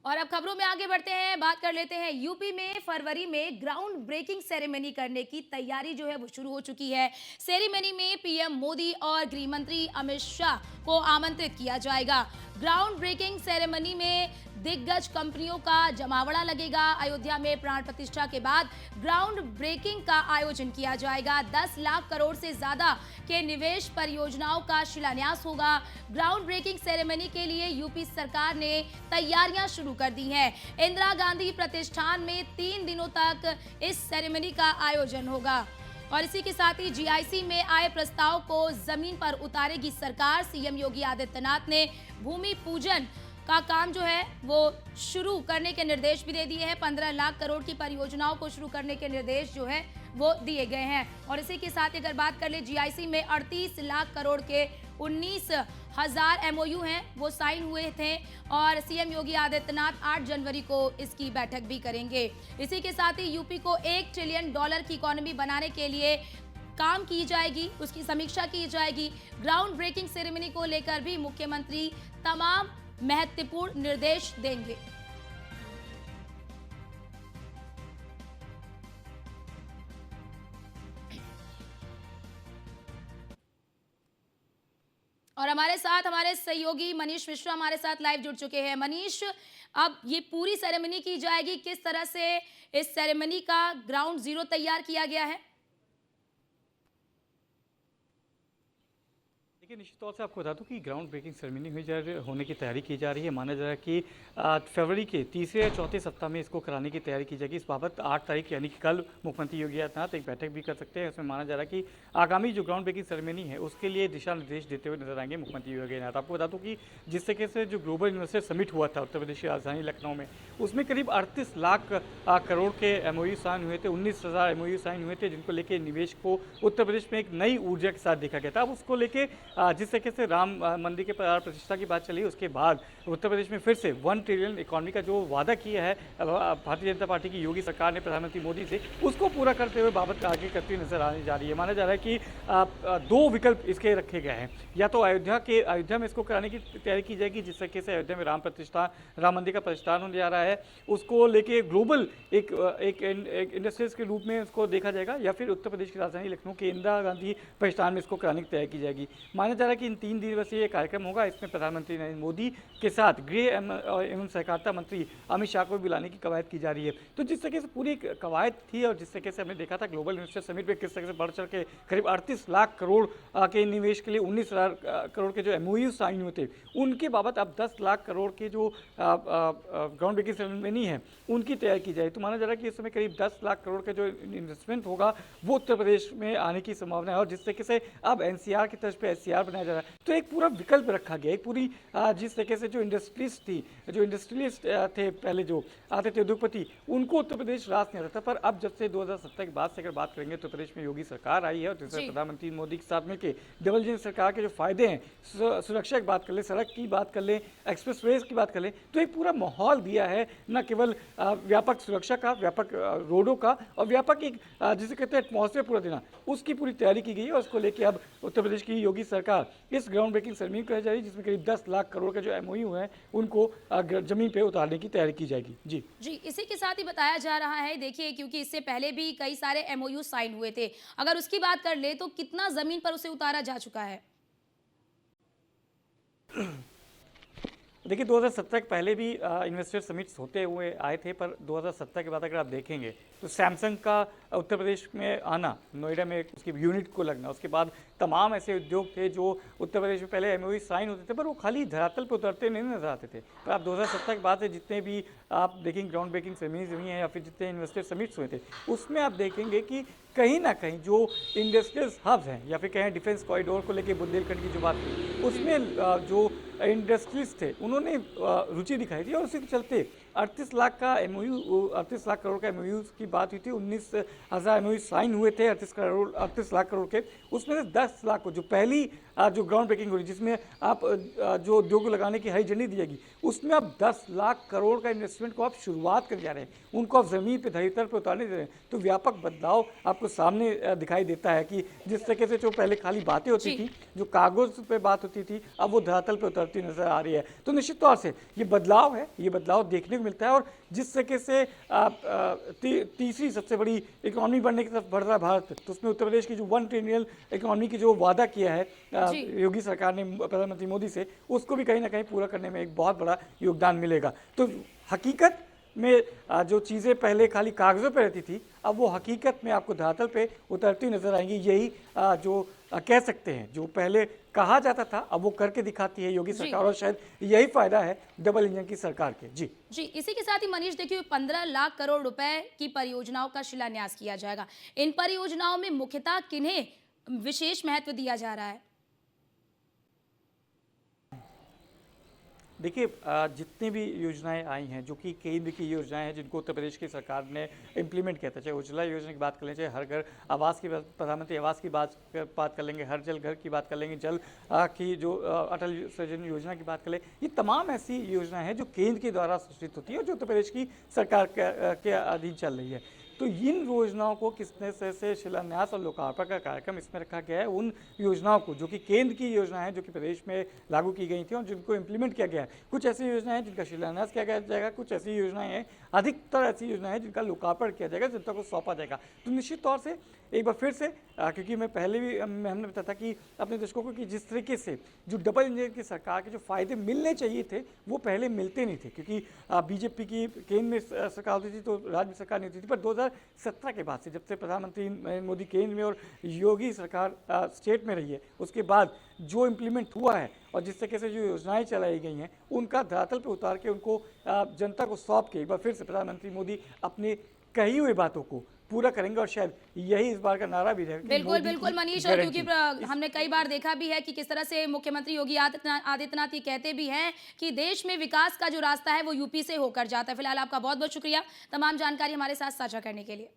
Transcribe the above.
और अब खबरों में आगे बढ़ते हैं, बात कर लेते हैं। यूपी में फरवरी में ग्राउंड ब्रेकिंग सेरेमनी करने की तैयारी जो है वो शुरू हो चुकी है। सेरेमनी में पीएम मोदी और गृह मंत्री अमित शाह को आमंत्रित किया जाएगा। ग्राउंड ब्रेकिंग सेरेमनी में दिग्गज कंपनियों का जमावड़ा लगेगा। अयोध्या में प्राण प्रतिष्ठा के बाद ग्राउंड ब्रेकिंग का आयोजन किया जाएगा। 10 लाख करोड़ से ज्यादा के निवेश परियोजनाओं का शिलान्यास होगा। ग्राउंड ब्रेकिंग सेरेमनी के लिए यूपी सरकार ने तैयारियां शुरू कर दी हैं। इंदिरा गांधी प्रतिष्ठान में 3 दिनों तक इस सेरेमनी का आयोजन होगा। और इसी के साथ ही जीआईसी में आए प्रस्ताव को जमीन पर उतारेगी सरकार। सीएम योगी आदित्यनाथ ने भूमि पूजन का काम जो है वो शुरू करने के निर्देश भी दे दिए हैं। 15 लाख करोड़ की परियोजनाओं को शुरू करने के निर्देश जो है वो दिए गए हैं। और इसी के साथ अगर बात कर ले, जीआईसी में 38 लाख करोड़ के 19,000 एमओयू हैं, वो साइन हुए थे। और सीएम योगी आदित्यनाथ 8 जनवरी को इसकी बैठक भी करेंगे। इसी के साथ ही यूपी को $1 ट्रिलियन की इकोनॉमी बनाने के लिए काम की जाएगी, उसकी समीक्षा की जाएगी। ग्राउंड ब्रेकिंग सेरेमनी को लेकर भी मुख्यमंत्री तमाम महत्वपूर्ण निर्देश देंगे। और हमारे साथ हमारे सहयोगी मनीष मिश्रा हमारे साथ लाइव जुड़ चुके हैं। मनीष, अब ये पूरी सेरेमनी की जाएगी, किस तरह से इस सेरेमनी का ग्राउंड जीरो तैयार किया गया है? देखिए, निश्चित तौर से आपको बता दूं कि ग्राउंड ब्रेकिंग सेरेमनी होने की तैयारी की जा रही है। माना जा रहा है कि फरवरी के तीसरे या चौथे सप्ताह में इसको कराने की तैयारी की जाएगी। इस बाबत 8 तारीख यानी कि कल मुख्यमंत्री योगी आदित्यनाथ एक बैठक भी कर सकते हैं। इसमें माना जा रहा है कि आगामी जो ग्राउंड ब्रेकिंग सेरेमनी है उसके लिए दिशा निर्देश देते हुए नजर आएंगे मुख्यमंत्री योगी आदित्यनाथ। आपको बता दूँ कि जिस तरीके से जो ग्लोबल इन्वेस्टर समिट हुआ था उत्तर प्रदेश की राजधानी लखनऊ में, उसमें करीब 38 लाख करोड़ के एमओयू साइन हुए थे, 19,000 एमओयू साइन हुए थे, जिनको लेकर निवेश को उत्तर प्रदेश में एक नई ऊर्जा के साथ देखा गया था। अब उसको लेकर जिस तरीके से राम मंदिर के प्राण प्रतिष्ठा की बात चली, उसके बाद उत्तर प्रदेश में फिर से 1 ट्रिलियन इकोनॉमी का जो वादा किया है भारतीय जनता पार्टी की योगी सरकार ने प्रधानमंत्री मोदी से, उसको पूरा करते हुए बाबत आगे करती हुई नजर आने जा रही है। माना जा रहा है कि 2 विकल्प इसके रखे गए हैं। या तो अयोध्या में इसको कराने की तैयारी की जाएगी, जिस तरीके से अयोध्या में राम मंदिर का प्रतिष्ठान होने जा रहा है, उसको लेके ग्लोबल एक इंडस्ट्रीज के रूप में उसको देखा जाएगा। या फिर उत्तर प्रदेश की राजधानी लखनऊ के इंदिरा गांधी प्रतिष्ठान में इसको कराने की तैयारी की जाएगी। माना जा रहा है कि इन 3 दिवसीय कार्यक्रम होगा। इसमें प्रधानमंत्री नरेंद्र मोदी के साथ गृह एवं सहकारिता मंत्री अमित शाह को बुलाने की कवायद की जा रही है। तो जिस तरीके से पूरी कवायद थी और जिस तरीके से हमने देखा था ग्लोबल इन्वेस्टर समिट में किस तरह से बढ़ चढ़ के करीब 38 लाख करोड़ के निवेश के लिए 19,000 करोड़ के जो एमओयू साइन हुए थे, उनके बाबत अब 10 लाख करोड़ के जो ग्राउंड ब्रेकिंग सेरेमनी है उनकी तैयारी की जाए। तो माना जा रहा है कि इस समय करीब 10 लाख करोड़ का जो इन्वेस्टमेंट होगा वो उत्तर प्रदेश में आने की संभावना है। और जिस तरीके से अब एनसीआर की तर्ज पे एससीआर बनाया जा रहा है, तो एक पूरा विकल्प रखा गया। एक पूरी जिस तरीके से जो इंडस्ट्रियलिस्ट थे पहले जो आते थे उद्योगपति, उनको उत्तर प्रदेश रास नहीं आता था। पर अब जब से 2017 के बाद से अगर बात करेंगे, उत्तर प्रदेश में योगी सरकार आई है और दूसरे प्रधानमंत्री मोदी के साथ मिलकर डबल इंजन सरकार के जो फायदे हैं, सुरक्षा की बात कर ले, सड़क की बात कर ले, एक्सप्रेसवेज की बात कर ले, तो एक पूरा माहौल दिया है। न केवल व्यापक सुरक्षा का, व्यापक रोडों का और व्यापक एक जिसे कहते हैं एटमॉस्फेयर पूरा देना, उसकी पूरी तैयारी की गई है। और उसको लेकर अब उत्तर प्रदेश की योगी सरकार इस ग्राउंड ब्रेकिंग सेरेमनी कराई जा रही है, जिसमें करीब 10 लाख करोड़ का जो एमओयू है उनको जमीन पे उतारने की तैयारी की जाएगी। जी, इसी के साथ ही बताया जा रहा है, देखिए, क्योंकि इससे पहले भी कई सारे एमओयू साइन हुए थे, अगर उसकी बात कर ले तो कितना जमीन पर उसे उतारा जा चुका है? देखिए, 2017 के पहले भी इन्वेस्टर समिट्स होते हुए आए थे, पर 2017 के बाद अगर आप देखेंगे तो सैमसंग का उत्तर प्रदेश में आना, नोएडा में उसकी यूनिट को लगना, उसके बाद तमाम ऐसे उद्योग थे जो उत्तर प्रदेश में पहले एमओयू साइन होते थे पर वो खाली धरातल पर उतरते नहीं नजर आते थे। पर आप 2017 के बाद से जितने भी आप देखेंगे ग्राउंड ब्रेकिंग सेरेमनीज हुई हैं या फिर जितने इन्वेस्टर समिट्स हुए थे, उसमें आप देखेंगे कि कहीं ना कहीं जो इंडस्ट्रियल हब्स हैं या फिर कहें डिफेंस कॉरिडोर को लेकर बुंदेलखंड की जो बात थी, उसमें जो इंडस्ट्रीज थे उन्होंने रुचि दिखाई थी। और उसी के चलते 38 लाख करोड़ का एमओयू की बात हुई थी। 19,000 एमओयू साइन हुए थे 38 लाख करोड़ के। उसमें से 10 लाख को जो पहली जो ग्राउंड ब्रेकिंग हो रही, जिसमें आप जो उद्योग लगाने की हरी झंडी दी जाएगी, उसमें आप 10 लाख करोड़ का इन्वेस्टमेंट को आप शुरुआत कर जा रहे हैं, उनको आप जमीन पे धरातल पर उतारने दे रहे हैं। तो व्यापक बदलाव आपको आपको सामने दिखाई देता है कि जिस तरीके से जो पहले खाली बातें होती जी। थी, जो कागज पे बात होती थी, अब वो धरातल पे उतरती नजर आ रही है। तो निश्चित तौर से ये बदलाव है, ये बदलाव देखने को मिलता है। और जिस तरीके से तीसरी सबसे बड़ी इकोनॉमी बनने की तरफ बढ़ रहा है भारत, तो उसमें उत्तर प्रदेश की जो 1 ट्रिलियन इकोनॉमी की जो वादा किया है जी। योगी सरकार ने प्रधानमंत्री मोदी से, उसको भी कहीं ना कहीं पूरा करने में एक बहुत बड़ा योगदान मिलेगा। तो हकीकत में जो चीज़ें पहले खाली कागज़ों पे रहती थी, अब वो हकीकत में आपको धरातल पे उतरती नजर आएंगी। यही जो कह सकते हैं, जो पहले कहा जाता था अब वो करके दिखाती है योगी जी। सरकार, और शायद यही फायदा है डबल इंजन की सरकार के। जी जी, इसी के साथ ही मनीष देखिए 15 लाख करोड़ रुपए की परियोजनाओं का शिलान्यास किया जाएगा। इन परियोजनाओं में मुख्यतः किन्हें विशेष महत्व दिया जा रहा है? देखिए, जितनी भी योजनाएं आई हैं जो कि केंद्र की योजनाएं हैं जिनको उत्तर प्रदेश की सरकार ने इम्प्लीमेंट किया था, चाहे उज्ज्वला योजना की बात कर लें, चाहे हर घर आवास की प्रधानमंत्री आवास की बात कर लेंगे, हर जल घर की बात कर लेंगे, जल की जो अटल सृजन योजना की बात कर लें, ये तमाम ऐसी योजनाएं हैं जो केंद्र के द्वारा सृष्टित होती है और जो उत्तर प्रदेश की सरकार के अधीन चल रही है। तो इन योजनाओं को किस तरह से शिलान्यास और लोकार्पण का कार्यक्रम इसमें रखा गया है, उन योजनाओं को जो कि केंद्र की योजना है, जो कि प्रदेश में लागू की गई थी और जिनको इम्प्लीमेंट किया गया है। कुछ ऐसी योजनाएं हैं जिनका शिलान्यास किया जाएगा, कुछ ऐसी योजनाएं हैं, अधिकतर ऐसी योजनाएं हैं जिनका लोकार्पण किया जाएगा, जनता को सौंपा जाएगा। तो निश्चित तौर से एक बार फिर से क्योंकि मैं पहले भी हमने बताया था कि अपने दर्शकों को कि जिस तरीके से जो डबल इंजन की सरकार के जो फायदे मिलने चाहिए थे वो पहले मिलते नहीं थे, क्योंकि बीजेपी की केंद्र में सरकार होती थी तो राज्य में सरकार नहीं होती थी। पर 2017 के बाद से, जब से प्रधानमंत्री नरेंद्र मोदी केंद्र में और योगी सरकार स्टेट में रही है, उसके बाद जो इम्प्लीमेंट हुआ है और जिस तरीके से जो योजनाएं चलाई गई हैं उनका धरातल पर उतार के उनको जनता को सौंप के एक बार फिर से प्रधानमंत्री मोदी अपनी कही हुई बातों को पूरा करेंगे। और शायद यही इस बार का नारा भी रहेगा। बिल्कुल बिल्कुल मनीष, और क्योंकि हमने कई बार देखा भी है कि किस तरह से मुख्यमंत्री योगी आदित्यनाथ ये कहते भी हैं कि देश में विकास का जो रास्ता है वो यूपी से होकर जाता है। फिलहाल आपका बहुत बहुत शुक्रिया तमाम जानकारी हमारे साथ साझा करने के लिए।